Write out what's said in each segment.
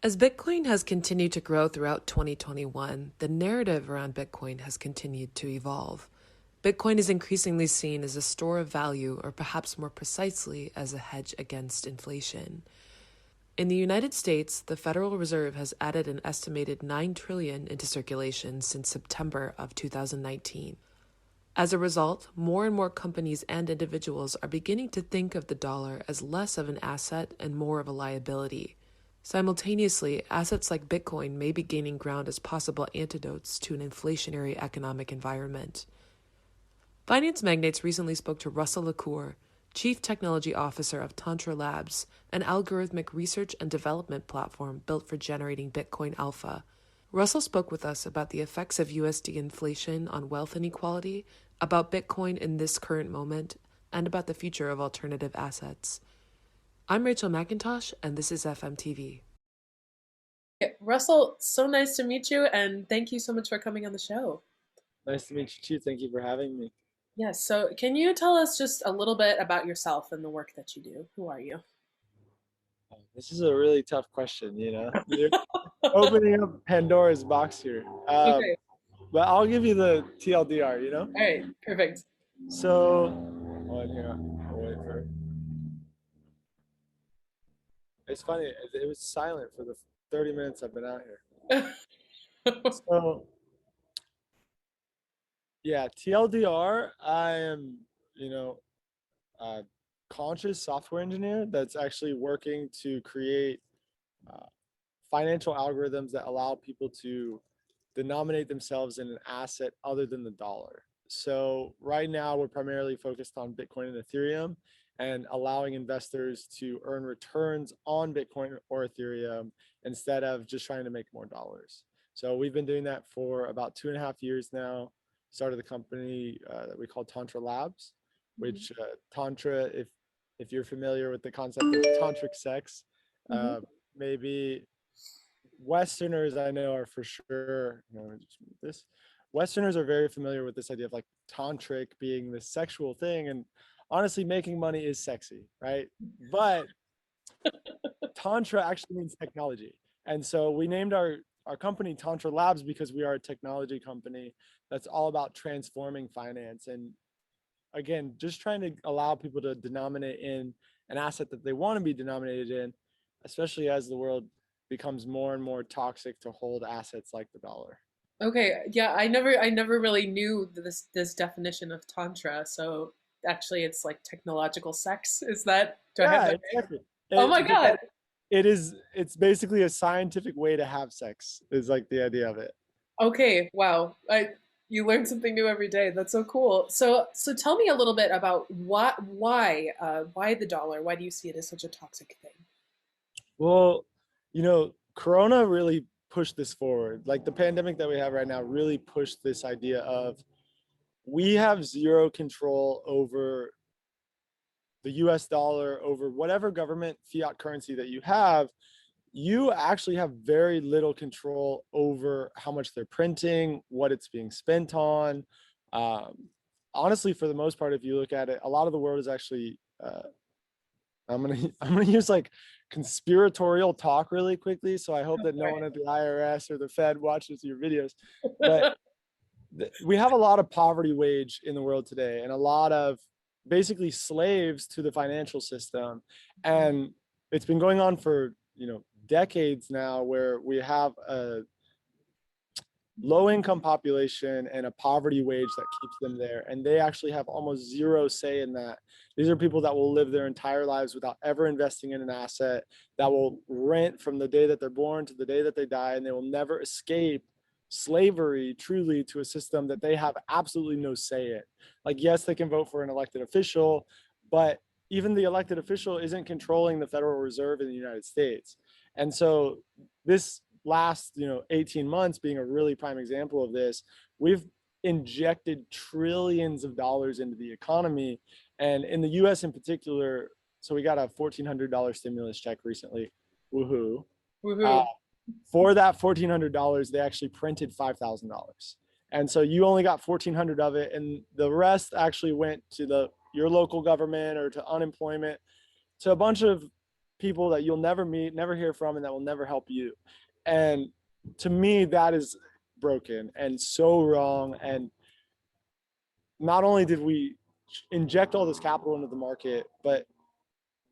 As Bitcoin has continued to grow throughout 2021, the narrative around Bitcoin has continued to evolve. Bitcoin is increasingly seen as a store of value, or perhaps more precisely, as a hedge against inflation. In the United States, the Federal Reserve has added an estimated 9 trillion into circulation since September of 2019. As a result, more and more companies and individuals are beginning to think of the dollar as less of an asset and more of a liability. Simultaneously, assets like Bitcoin may be gaining ground as possible antidotes to an inflationary economic environment. Finance magnates recently spoke to Russell Lacour, Chief Technology Officer of Tantra Labs, an algorithmic research and development platform built for generating Bitcoin alpha. Russell spoke with us about the effects of USD inflation on wealth inequality, about Bitcoin in this current moment, and about the future of alternative assets. I'm Rachel McIntosh, and this is FMTV. Russell, so nice to meet you, and thank you so much for coming on the show. Nice to meet you too. Thank you for having me. Yes, so can you tell us just a little bit about yourself and the work that you do? Who are you? This is a really tough question, you know. You're opening up Pandora's box here. Okay, But I'll give you the TLDR, you know? all right, perfect. So, hold on here. I'll wait for. It's funny. It was silent for the 30 minutes I've been out here. So, yeah, TLDR, I am, you know, a conscious software engineer that's actually working to create uh, financial algorithms that allow people to denominate themselves in an asset other than the dollar. So right now we're primarily focused on Bitcoin and Ethereum and allowing investors to earn returns on Bitcoin or Ethereum instead of just trying to make more dollars. So we've been doing that for about 2.5 years now. Started the company that we call Tantra Labs, which Tantra, if you're familiar with the concept of tantric sex, Mm-hmm. maybe Westerners I know are for sure. Just move this. Westerners are very familiar with this idea of like tantric being this sexual thing, and honestly, making money is sexy, right? But tantra actually means technology, and so we named our company Tantra Labs because we are a technology company that's all about transforming finance and again, just trying to allow people to denominate in an asset that they want to be denominated in, especially as the world becomes more and more toxic to hold assets like the dollar. Okay, yeah, I never really knew this definition of tantra. So actually, it's like technological sex. Is that? Do I have Yeah, that? exactly. Oh my But God! it's basically a scientific way to have sex is like the idea of it. Okay, wow. You learn something new every day. That's so cool. So tell me a little bit about why the dollar? Why do you see it as such a toxic thing? Well, Corona really pushed this forward. Like the pandemic that we have right now really pushed this idea of we have zero control over the US dollar, over whatever government fiat currency that you have. You actually have very little control over how much they're printing, what it's being spent on. Um, Honestly, for the most part, if you look at it, a lot of the world is actually. I'm gonna use like conspiratorial talk really quickly. So I hope that no one at the IRS or the Fed watches your videos. But we have a lot of poverty wage in the world today, and a lot of basically slaves to the financial system, and it's been going on for decades now, where we have a low income population and a poverty wage that keeps them there, and they actually have almost zero say in that. These are people that will live their entire lives without ever investing in an asset, that will rent from the day that they're born to the day that they die, and they will never escape slavery truly to a system that they have absolutely no say in. Like, yes, they can vote for an elected official, but even the elected official isn't controlling the Federal Reserve in the United States. And so this last 18 months being a really prime example of this, we've injected trillions of dollars into the economy, and in the US in particular. So we got a $1,400 stimulus check recently. Woohoo. uh, Woohoo! for that $1,400 they actually printed $5,000, and so you only got 1,400 of it, and the rest actually went to your local government or to unemployment, to a bunch of people that you'll never meet, never hear from, and that will never help you. And to me, that is broken and so wrong. And not only did we inject all this capital into the market, but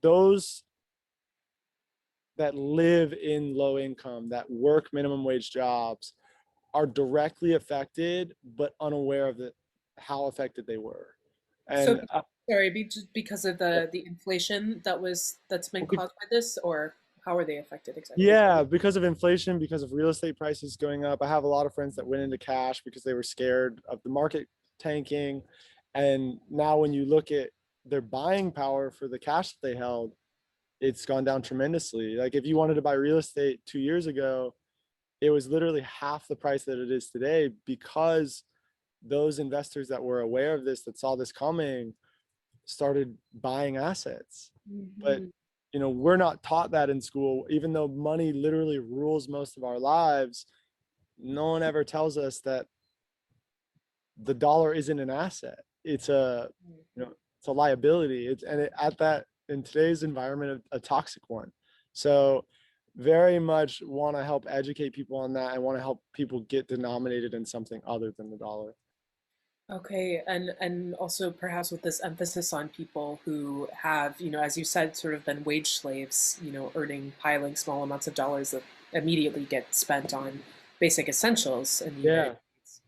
those that live in low income, that work minimum wage jobs, are directly affected, but unaware of how affected they were. So, And sorry, just because of the inflation that's been caused by this, or how are they affected exactly? yeah, because of inflation, because of real estate prices going up. I have a lot of friends that went into cash because they were scared of the market tanking. And now when you look at their buying power for the cash that they held, it's gone down tremendously. Like if you wanted to buy real estate 2 years ago, it was literally half the price that it is today because those investors that were aware of this, that saw this coming, started buying assets. But Mhm. we're not taught that in school. Even though money literally rules most of our lives, no one ever tells us that the dollar isn't an asset. It's a liability. At that, in today's environment, a toxic one. So very much want to help educate people on that. I want to help people get denominated in something other than the dollar. Okay, and also perhaps with this emphasis on people who have, as you said, sort of been wage slaves, earning, piling small amounts of dollars that immediately get spent on basic essentials in the United Yeah. States.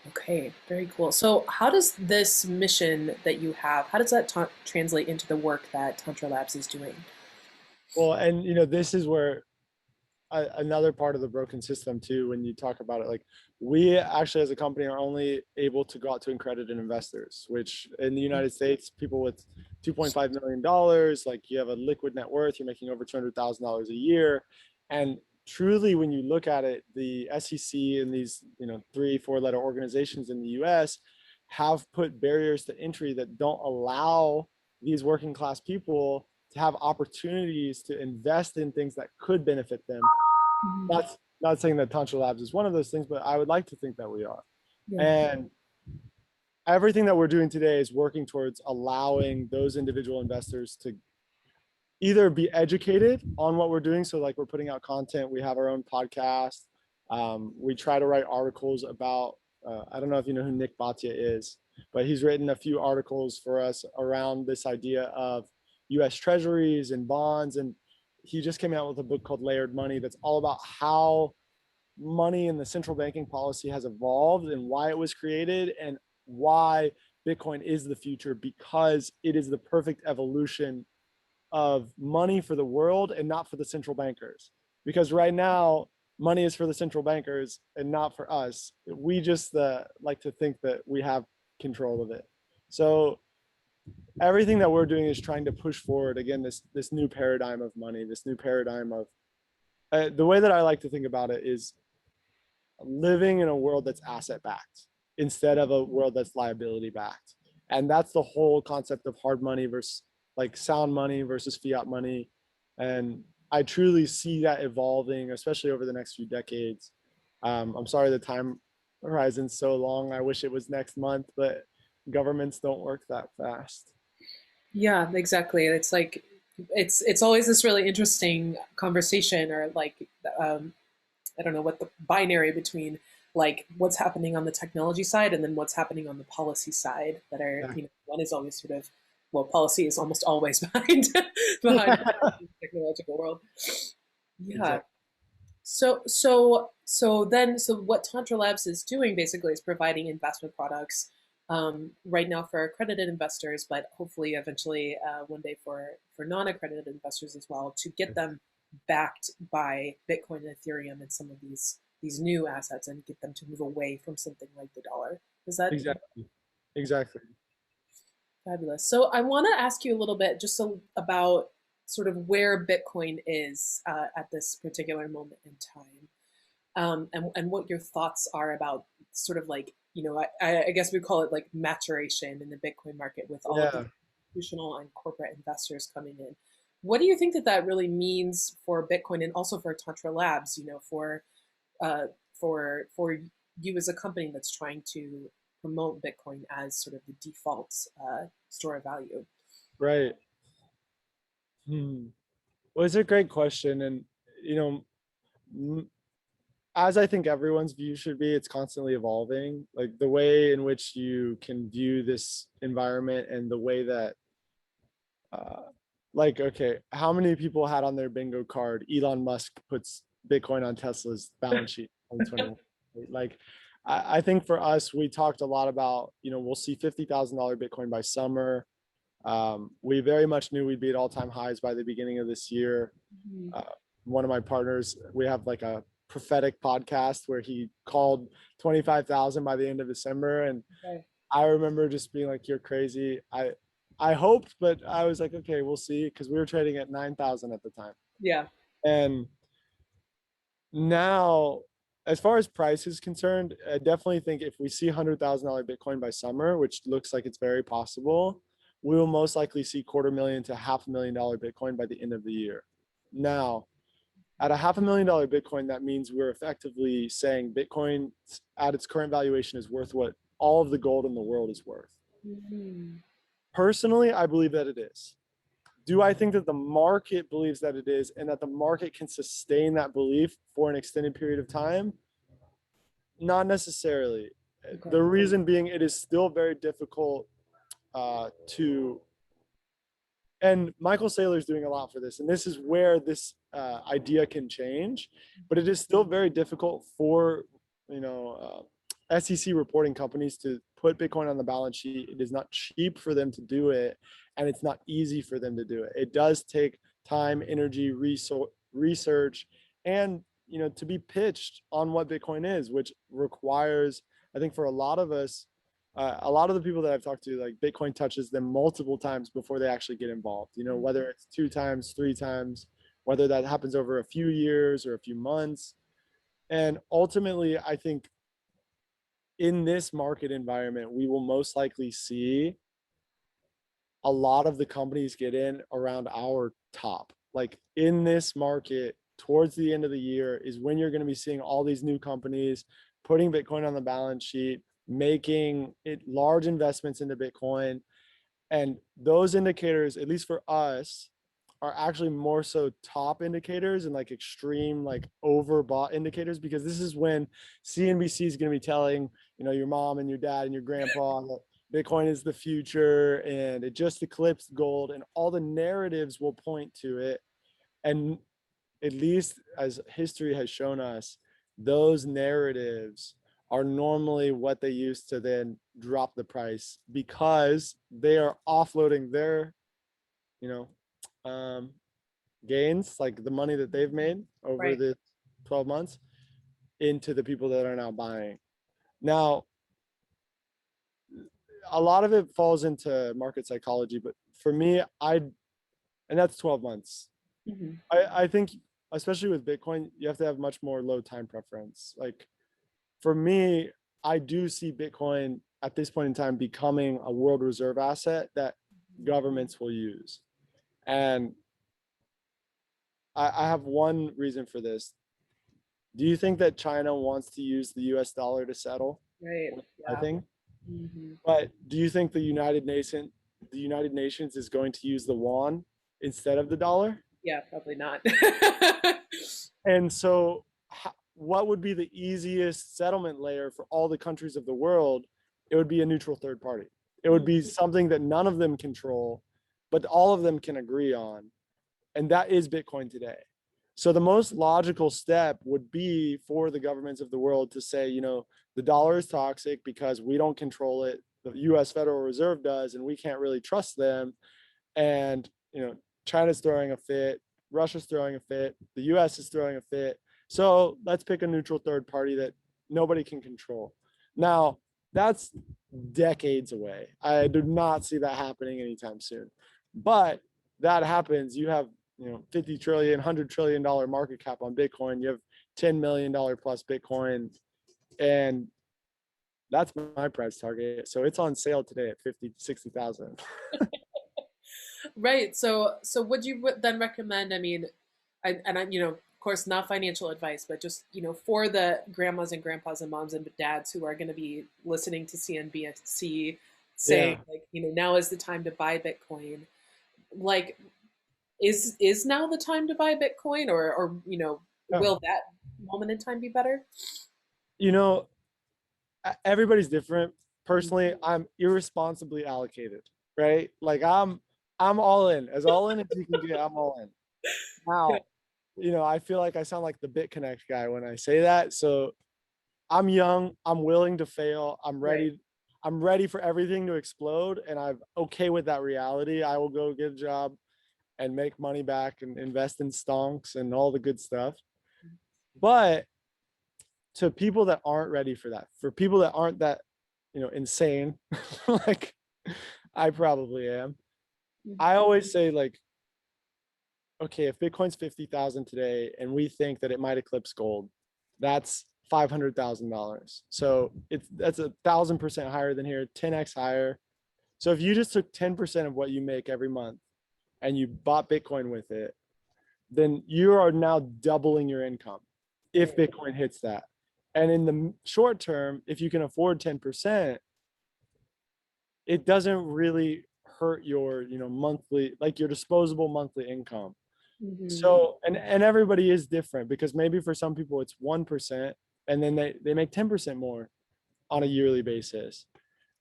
Okay, very cool. So how does this mission that you have, how does that translate into the work that Tantra Labs is doing? Well, and this is where another part of the broken system too, when you talk about it, like we actually as a company are only able to go out to accredited investors, which in the United States, people with $2.5 million, like you have a liquid net worth, you're making over $200,000 a year. And truly, when you look at it, the SEC and these 3-4 letter organizations in the US have put barriers to entry that don't allow these working class people to have opportunities to invest in things that could benefit them. Mhm. Not saying that Tantra Labs is one of those things, but I would like to think that we are. Yeah. And everything that we're doing today is working towards allowing those individual investors to either be educated on what we're doing. So like we're putting out content, we have our own podcast. We try to write articles about, I don't know if you know who Nick Bhatia is, but he's written a few articles for us around this idea of US treasuries and bonds. And he just came out with a book called Layered Money that's all about how money and the central banking policy has evolved and why it was created and why Bitcoin is the future, because it is the perfect evolution of money for the world and not for the central bankers. Because right now, money is for the central bankers and not for us. We just like to think that we have control of it. So everything that we're doing is trying to push forward again this new paradigm of money, this new paradigm of the way that I like to think about it is living in a world that's asset backed instead of a world that's liability backed. And that's the whole concept of hard money versus like sound money versus fiat money. And I truly see that evolving, especially over the next few decades. I'm sorry the time horizon's so long. I wish it was next month, but governments don't work that fast. Yeah, exactly. It's like it's always this really interesting conversation, or like um, I don't know what the binary between like what's happening on the technology side and then what's happening on the policy side that are, Yeah. one is always sort of, well, policy is almost always behind the technological world. Yeah. Exactly. So what Tantra Labs is doing basically is providing investment products right now for accredited investors, but hopefully eventually one day for non-accredited investors as well, to get them backed by Bitcoin and Ethereum and some of these new assets, and get them to move away from something like the dollar. Is that Exactly. Exactly. fabulous? So I want to ask you a little bit about sort of where Bitcoin is at this particular moment in time, and what your thoughts are about sort of like, I guess we call it like maturation in the Bitcoin market with all of these Yeah. institutional and corporate investors coming in. What do you think that really means for Bitcoin and also for Tantra Labs? Uh, for you as a company that's trying to promote Bitcoin as sort of the default store of value. Right. Hmm. Well, it's a great question. And, you know, as I think everyone's view should be, it's constantly evolving. Like the way in which you can view this environment and the way that, uh, like, okay, how many people had on their bingo card, Elon Musk puts Bitcoin on Tesla's balance sheet in 2021? Like, I think for us, we talked a lot about, we'll see $50,000 Bitcoin by summer. We very much knew we'd be at all-time highs by the beginning of this year. Mhm. One of my partners, we have like a prophetic podcast where he called 25,000 by the end of December. And Okay. I remember just being like, you're crazy. I hoped, but I was like, okay, we'll see. Cause we were trading at 9,000 at the time. Yeah. And now, as far as price is concerned, I definitely think if we see $100,000 Bitcoin by summer, which looks like it's very possible, we will most likely see $250,000 to $500,000 Bitcoin by the end of the year. Now, at a $500,000 Bitcoin, that means we're effectively saying Bitcoin at its current valuation is worth what all of the gold in the world is worth. Mhm. Personally, I believe that it is. Do I think that the market believes that it is and that the market can sustain that belief for an extended period of time? Not necessarily. Okay. The reason being, it is still very difficult to, and Michael Saylor's doing a lot for this, and this is where this idea can change, but it is still very difficult for, SEC reporting companies to put Bitcoin on the balance sheet. It is not cheap for them to do it, and it's not easy for them to do it. It does take time, energy, research, and to be pitched on what Bitcoin is, which requires, I think, for a lot of us, a lot of the people that I've talked to, like Bitcoin touches them multiple times before they actually get involved. Whether it's 2 times, 3 times, whether that happens over a few years or a few months. And ultimately, I think in this market environment, we will most likely see a lot of the companies get in around our top. Like in this market, towards the end of the year is when you're going to be seeing all these new companies putting Bitcoin on the balance sheet, making it large investments into Bitcoin. And those indicators, at least for us, are actually more so top indicators and like extreme, like overbought indicators, because this is when CNBC is going to be telling, your mom and your dad and your grandpa that Bitcoin is the future and it just eclipsed gold, and all the narratives will point to it. And at least as history has shown us, those narratives are normally what they use to then drop the price, because they are offloading their, you know, um, gains, like the money that they've made over Right. the 12 months into the people that are now buying. Now, a lot of it falls into market psychology, but for me, and that's 12 months. Mhm. I think, especially with Bitcoin, you have to have much more low time preference. Like for me, I do see Bitcoin at this point in time becoming a world reserve asset that governments will use. And I have one reason for this. Do you think that China wants to use the US dollar to settle? Right. I Yeah. think. Mhm. But do you think the United Nations is going to use the yuan instead of the dollar? Yeah, probably not. And so, what would be the easiest settlement layer for all the countries of the world? It would be a neutral third party. It would be something that none of them control, but all of them can agree on. And that is Bitcoin today. So the most logical step would be for the governments of the world to say, the dollar is toxic because we don't control it. The US Federal Reserve does, and we can't really trust them. And, China's throwing a fit, Russia's throwing a fit, the US is throwing a fit. So let's pick a neutral third party that nobody can control. Now, that's decades away. I do not see that happening anytime soon. But that happens, you have 50 trillion, $100 trillion market cap on Bitcoin. You have $10 million plus Bitcoin. And that's my price target. So it's on sale today at 50, 60,000. Right. So would you then recommend, I mean, of course, not financial advice, but just, for the grandmas and grandpas and moms and dads who are going to be listening to CNBC saying, Yeah. like, now is the time to buy Bitcoin. Like, is now the time to buy Bitcoin, or Yeah. will that moment in time be better? You know, everybody's different. Mhm. Personally, I'm irresponsibly allocated, right? Like I'm all in, as all in as you can get. I'm all in. Yeah. Now, I feel like I sound like the BitConnect guy when I say that. So I'm young. I'm willing to fail. I'm Right. ready. I'm ready for everything to explode, and I'm okay with that reality. I will go get a job and make money back and invest in stonks and all the good stuff. But to people that aren't ready for that, for people that aren't that, insane, like I probably am, I always say, like, okay, if Bitcoin's 50,000 today and we think that it might eclipse gold, that's $500,000. So that's 1,000% higher than here, 10x higher. So if you just took 10% of what you make every month and you bought Bitcoin with it, then you are now doubling your income if Bitcoin hits that. And in the short term, if you can afford 10%, it doesn't really hurt your, monthly, like your disposable monthly income. Mhm. So, and everybody is different, because maybe for some people it's 1% and then they make 10% more on a yearly basis.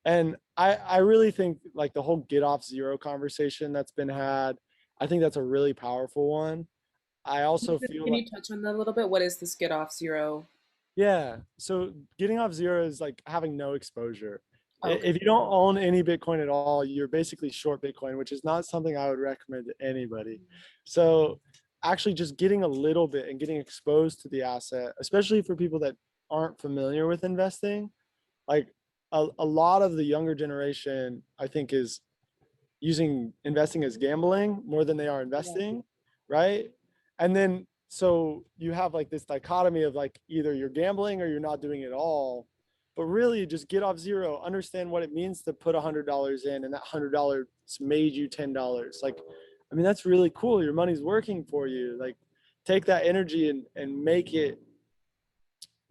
And I really think, like, the whole get off zero conversation that's been had, I think that's a really powerful one. I also feel Can like, you touch on that a little bit? What is this get off zero? yeah, so getting off zero is like having no exposure. Okay. If you don't own any Bitcoin at all, you're basically short Bitcoin, which is not something I would recommend to anybody. So actually just getting a little bit and getting exposed to the asset, especially for people that aren't familiar with investing, like a lot of the younger generation, I think, is using investing as gambling more than they are Yeah. investing, right? And then so you have like this dichotomy of, like, either you're gambling or you're not doing it all. But really, just get off zero, understand what it means to put $100 in, and that $100 made you $10. Like, I mean, that's really cool. Your money's working for you. Like, take that energy and make it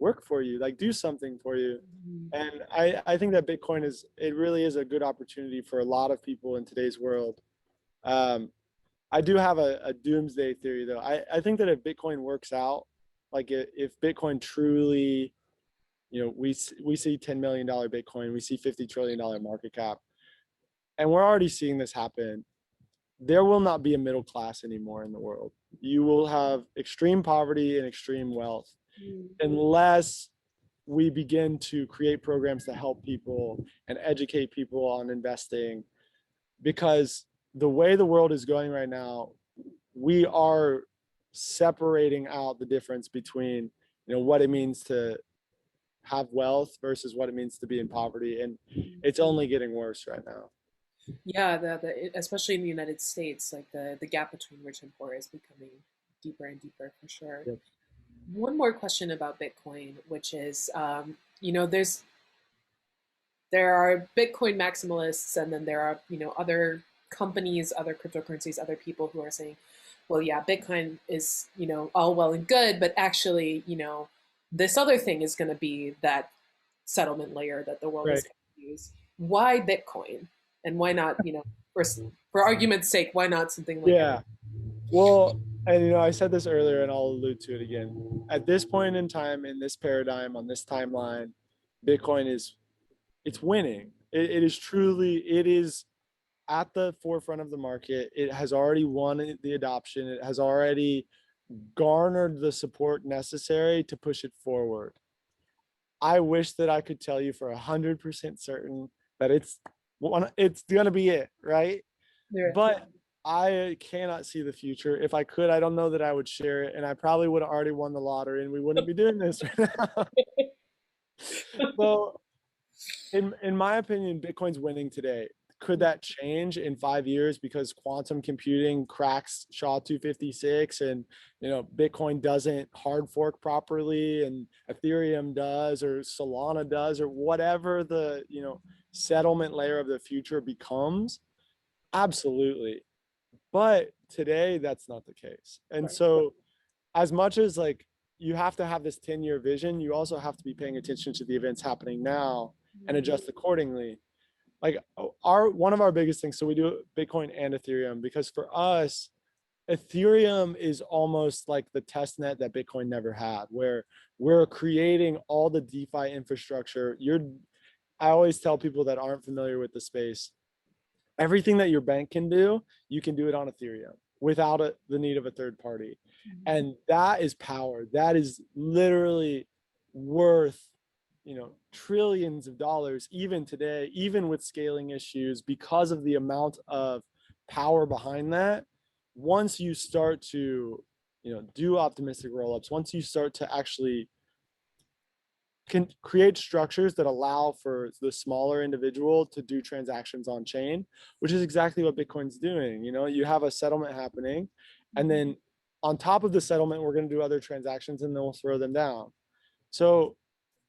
work for you, like do something for you. Mhm. And I think that Bitcoin it really is a good opportunity for a lot of people in today's world. um I do have a doomsday theory, though. I think that if Bitcoin works out, like if Bitcoin truly, we see $10 million Bitcoin, we see $50 trillion market cap, and we're already seeing this happen. There will not be a middle class anymore in the world. You will have extreme poverty and extreme wealth, Mhm. unless we begin to create programs to help people and educate people on investing. Because the way the world is going right now, we are separating out the difference between, what it means to have wealth versus what it means to be in poverty, and it's only getting worse right now. Yeah, especially in the United States, like the gap between rich and poor is becoming deeper and deeper for sure. Yep. One more question about Bitcoin, which is, there are Bitcoin maximalists, and then there are other companies, other cryptocurrencies, other people who are saying, well, yeah, Bitcoin is all well and good, but actually this other thing is going to be that settlement layer that the world is Right. going to use. Why Bitcoin, and why not for for argument's sake, why not something like Yeah. Well, and I said this earlier and I'll allude to it again. At this point in time, in this paradigm, on this timeline, Bitcoin it's winning. It is truly, it is at the forefront of the market. It has already won the adoption. It has already garnered the support necessary to push it forward. I wish that I could tell you for 100% certain that it's gonna be it, right? there? But I cannot see the future. If I could, I don't know that I would share it, and I probably would have already won the lottery, and we wouldn't be doing this right now. So, in my opinion, Bitcoin's winning today. Could that change in 5 years because quantum computing cracks SHA-256, and Bitcoin doesn't hard fork properly and Ethereum does, or Solana does, or whatever the settlement layer of the future becomes? Absolutely. But today that's not the case. And Right. so, as much as, like, you have to have this 10-year vision, you also have to be paying attention to the events happening now and adjust accordingly. Like, one of our biggest things, so we do Bitcoin and Ethereum, because for us, Ethereum is almost like the test net that Bitcoin never had, where we're creating all the DeFi infrastructure. I always tell people that aren't familiar with the space, everything that your bank can do, you can do it on Ethereum without the need of a third party. And that is power. That is literally worth, trillions of dollars, even today, even with scaling issues, because of the amount of power behind that. Once you start to, do optimistic rollups, once you start to actually can create structures that allow for the smaller individual to do transactions on chain, which is exactly what Bitcoin's doing. You have a settlement happening, and then on top of the settlement, we're going to do other transactions, and then we'll throw them down. So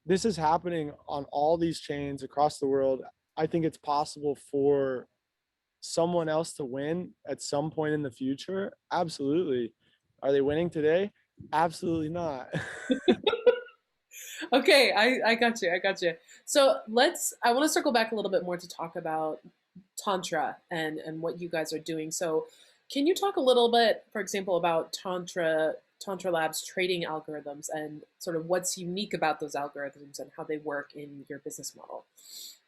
this is happening on all these chains across the world. I think it's possible for someone else to win at some point in the future. Absolutely. Are they winning today? Absolutely not. Okay, I got you. I got you. So I want to circle back a little bit more to talk about Tantra and what you guys are doing. So can you talk a little bit, for example, about Tantra Labs trading algorithms and sort of what's unique about those algorithms and how they work in your business model?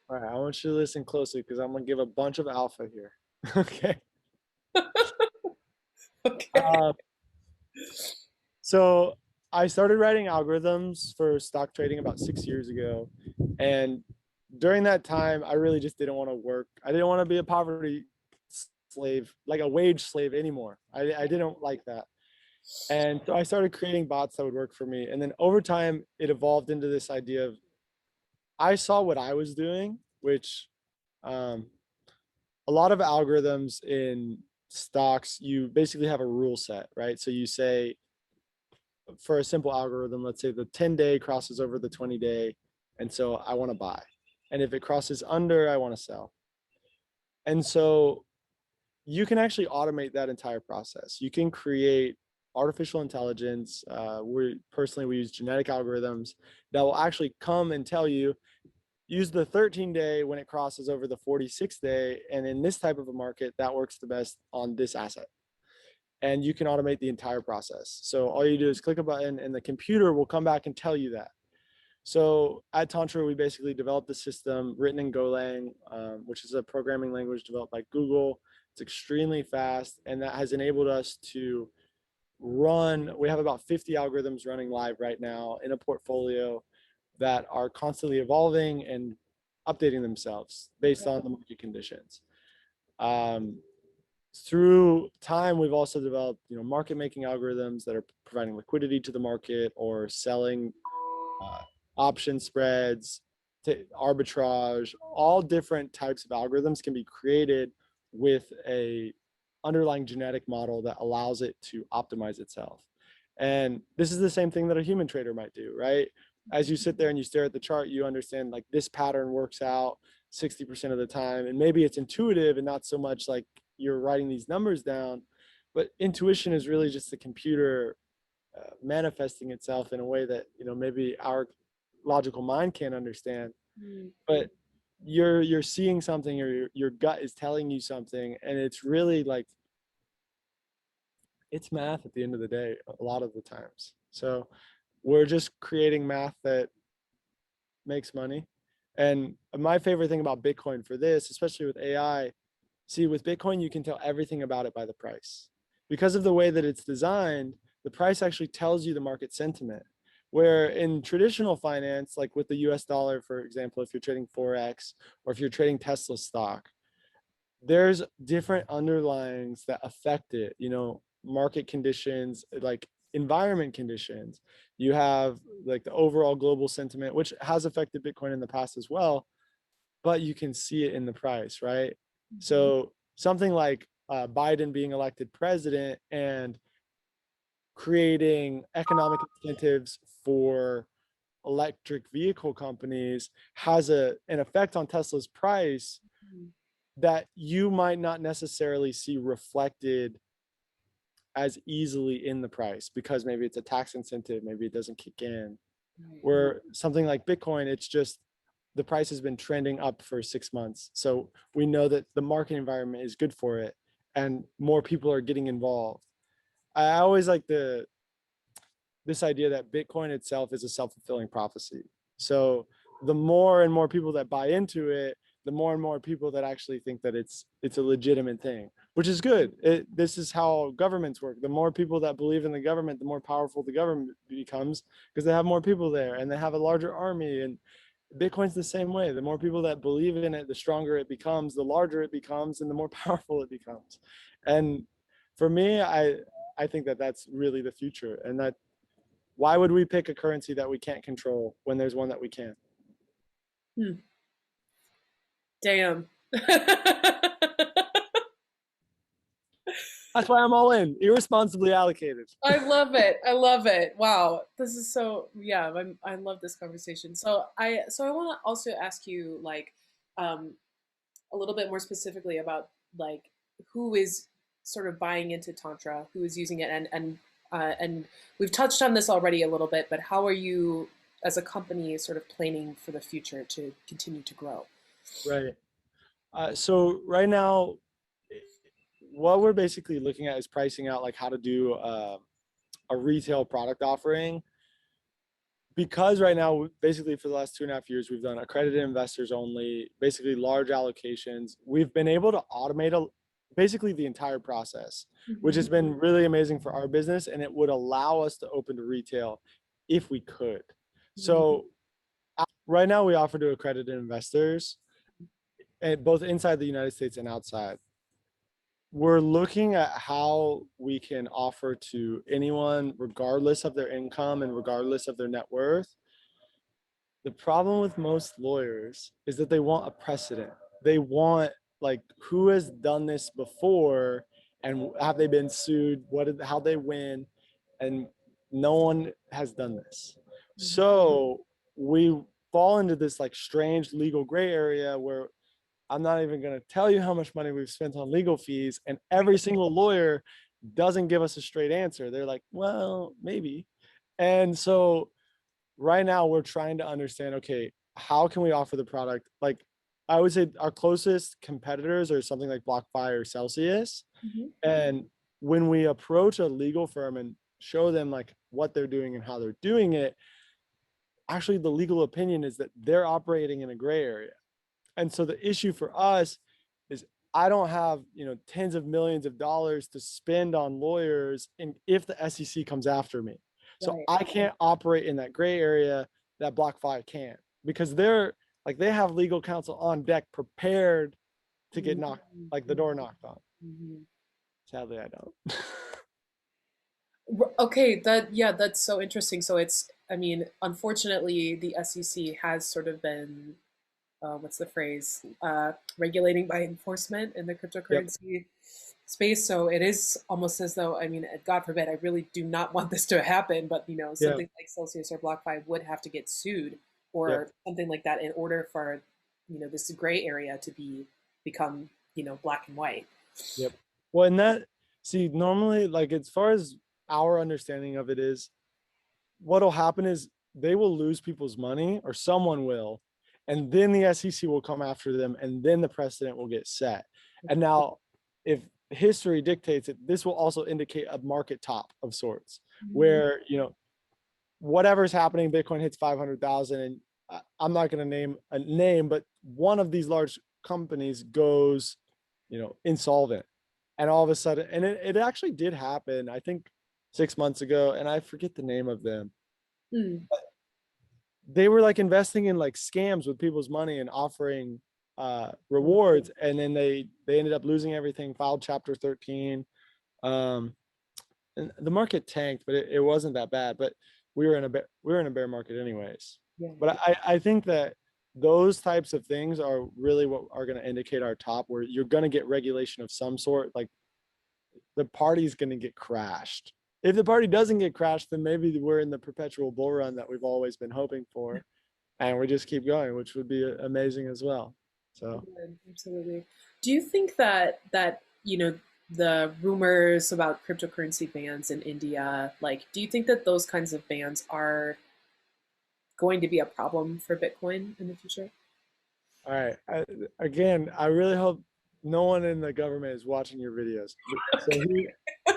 All right, I want you to listen closely because I'm gonna give a bunch of alpha here. Okay. Okay. So I started writing algorithms for stock trading about 6 years ago. And during that time, I really just didn't want to work. I didn't want to be a poverty slave, like a wage slave anymore. I didn't like that. And so I started creating bots that would work for me. And then over time, it evolved into this idea of I saw what I was doing, which um, a lot of algorithms in stocks, you basically have a rule set, right? So you say, for a simple algorithm, let's say the 10-day crosses over the 20-day. And so I want to buy. And if it crosses under, I want to sell. And so you can actually automate that entire process. You can create artificial intelligence. We use genetic algorithms that will actually come and tell you, use the 13-day when it crosses over the 46-day. And in this type of a market, that works the best on this asset. And you can automate the entire process. So all you do is click a button and the computer will come back and tell you that. So at Tantra, we basically developed a system written in Golang, which is a programming language developed by Google. It's extremely fast, and that has enabled us to we have about 50 algorithms running live right now in a portfolio that are constantly evolving and updating themselves based on the market conditions. Through time, we've also developed, market making algorithms that are providing liquidity to the market or selling option spreads, arbitrage. All different types of algorithms can be created with a underlying genetic model that allows it to optimize itself. And this is the same thing that a human trader might do, right? As you sit there and you stare at the chart, you understand like this pattern works out 60% of the time. And maybe it's intuitive and not so much like you're writing these numbers down, but intuition is really just the computer manifesting itself in a way that, maybe our logical mind can't understand. But you're seeing something, or your gut is telling you something, and it's really like it's math at the end of the day a lot of the times. So we're just creating math that makes money. And my favorite thing about Bitcoin for this, especially with AI, see, with Bitcoin, you can tell everything about it by the price. Because of the way that it's designed, the price actually tells you the market sentiment. Where in traditional finance, like with the US dollar, for example, if you're trading Forex or if you're trading Tesla stock, there's different underlyings that affect it, market conditions, like environment conditions. You have like the overall global sentiment, which has affected Bitcoin in the past as well, but you can see it in the price, right? So something like Biden being elected president and creating economic incentives for electric vehicle companies has an effect on Tesla's price that you might not necessarily see reflected as easily in the price because maybe it's a tax incentive, maybe it doesn't kick in. Where something like Bitcoin, it's just the price has been trending up for 6 months. So we know that the market environment is good for it and more people are getting involved. I always like this idea that Bitcoin itself is a self-fulfilling prophecy. So the more and more people that buy into it, the more and more people that actually think that it's a legitimate thing, which is good. This is how governments work. The more people that believe in the government, the more powerful the government becomes, because they have more people there and they have a larger army. And Bitcoin's the same way. The more people that believe in it, the stronger it becomes, the larger it becomes, and the more powerful it becomes. And for me, I think that that's really the future. And that, why would we pick a currency that we can't control when there's one that we can? Hmm. Damn. That's why I'm all in, irresponsibly allocated. I love it. I love it. Wow. This is so, yeah, I love this conversation. So I want to also ask you like um a little bit more specifically about like who is sort of buying into Tantra, who is using it, and we've touched on this already a little bit, but how are you as a company sort of planning for the future to continue to grow? Right. So right now, what we're basically looking at is pricing out like how to do a retail product offering, because right now, basically for the last 2.5 years, we've done accredited investors only, basically large allocations. We've been able to automate basically the entire process, which has been really amazing for our business, and it would allow us to open to retail if we could. So right now we offer to accredited investors, both inside the United States and outside. We're looking at how we can offer to anyone, regardless of their income and regardless of their net worth. The problem with most lawyers is that they want a precedent. They want, like, who has done this before, and have they been sued? How they win? And no one has done this. So we fall into this like strange legal gray area where I'm not even going to tell you how much money we've spent on legal fees, and every single lawyer doesn't give us a straight answer. They're like, well, maybe. And so right now we're trying to understand, okay, how can we offer the product? Like, I would say our closest competitors are something like BlockFi or Celsius. Mhm. And when we approach a legal firm and show them like what they're doing and how they're doing it, actually the legal opinion is that they're operating in a gray area. And so the issue for us is, I don't have, tens of millions of dollars to spend on lawyers, and if the SEC comes after me. So Right. I can't operate in that gray area that BlockFi can, because they have legal counsel on deck prepared to get the door knocked on. Mhm. Sadly, I don't. Okay, that's so interesting. So I mean, unfortunately, the SEC has sort of been, what's the phrase, regulating by enforcement in the Yep. cryptocurrency space. So it is almost as though, I mean, God forbid, I really do not want this to happen, but Yeah. something like Celsius or BlockFi would have to get sued Yep. or something like that in order for, this gray area to become, black and white. Yep. Well, and see, normally, like, as far as our understanding of it is, what'll happen is they will lose people's money, or someone will, and then the SEC will come after them, and then the precedent will get set. And now, if history dictates it, this will also indicate a market top of sorts, Mhm. where whatever's happening, Bitcoin hits 500,000, and I'm not going to name a name, but one of these large companies goes, insolvent, and all of a sudden, and it actually did happen, I think 6 months ago, and I forget the name of them. Hmm. They were like investing in like scams with people's money and offering rewards, and then they ended up losing everything, filed chapter 13. And the market tanked, but it wasn't that bad. But we were in a bear market anyways. Yeah. But I think that those types of things are really what are going to indicate our top, where you're going to get regulation of some sort. Like, the party's going to get crashed. If the party doesn't get crashed, then maybe we're in the perpetual bull run that we've always been hoping for, and we just keep going, which would be amazing as well. So Absolutely. Do you think that the rumors about cryptocurrency bans in India, like, do you think that those kinds of bans are going to be a problem for Bitcoin in the future? all right, again, I really hope no one in the government is watching your videos. So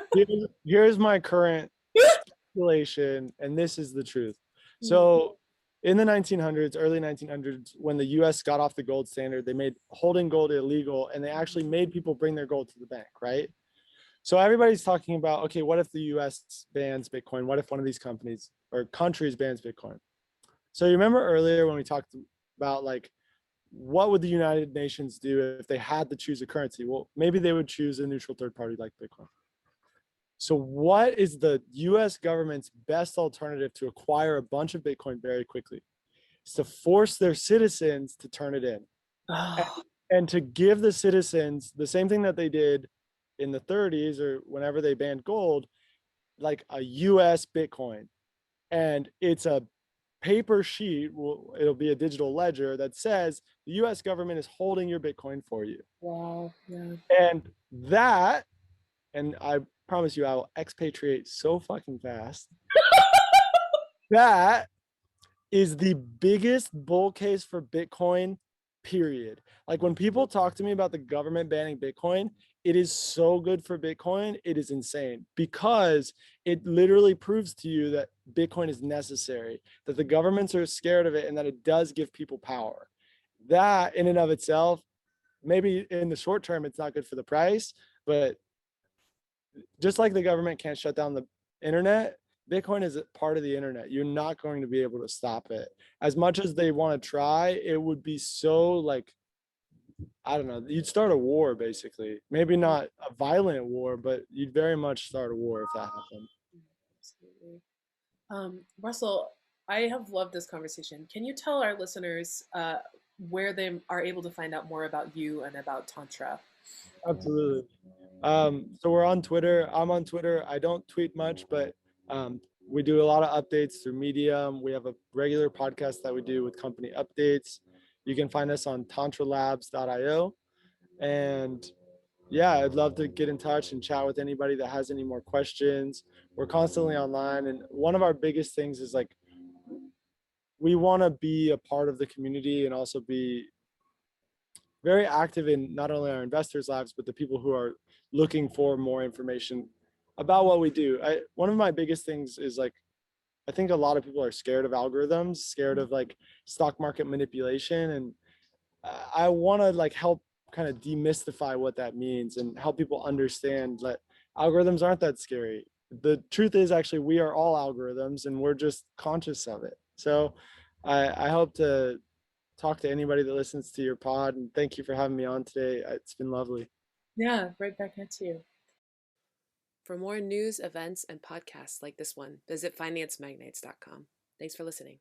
Here's my current speculation, and this is the truth. Mhm. So in the 1900s, early 1900s, when the US got off the gold standard, they made holding gold illegal, and they actually made people bring their gold to the bank, right? So everybody's talking about, okay, what if the US bans Bitcoin? What if one of these companies or countries bans Bitcoin? So you remember earlier when we talked about like, what would the United Nations do if they had to choose a currency? Well, maybe they would choose a neutral third party like Bitcoin. So what is the US government's best alternative to acquire a bunch of Bitcoin very quickly? It's to force their citizens to turn it in. Oh, And to give the citizens the same thing that they did in the 30s or whenever they banned gold, like a US Bitcoin. And it's a paper sheet, it'll be a digital ledger that says the US government is holding your Bitcoin for you. wow. Yeah. And that, and I promise you, I will expatriate so fucking fast. That is the biggest bull case for Bitcoin, period. Like when people talk to me about the government banning Bitcoin, it is so good for Bitcoin. It is insane because it literally proves to you that Bitcoin is necessary, that the governments are scared of it, and that it does give people power. That in and of itself, maybe in the short term, it's not good for the price, but just like the government can't shut down the internet, Bitcoin is a part of the internet. You're not going to be able to stop it. As much as they want to try, it would be so like, I don't know, you'd start a war basically. Maybe not a violent war, but you'd very much start a war if that happened. Absolutely. Russell, I have loved this conversation. Can you tell our listeners where they are able to find out more about you and about Tantra? Absolutely. So we're on Twitter. I'm on Twitter. I don't tweet much, but we do a lot of updates through Medium. We have a regular podcast that we do with company updates. You can find us on tantralabs.io. And yeah, I'd love to get in touch and chat with anybody that has any more questions. We're constantly online. And one of our biggest things is like, we want to be a part of the community and also be very active in not only our investors' lives, but the people who are looking for more information about what we do. One of my biggest things is like, I think a lot of people are scared of algorithms, scared of like stock market manipulation. And I want to like help kind of demystify what that means and help people understand that algorithms aren't that scary. The truth is actually we are all algorithms and we're just conscious of it. So I hope to talk to anybody that listens to your pod. And thank you for having me on today. It's been lovely. Yeah, right back at you. For more news, events, and podcasts like this one, visit financemagnates.com. Thanks for listening.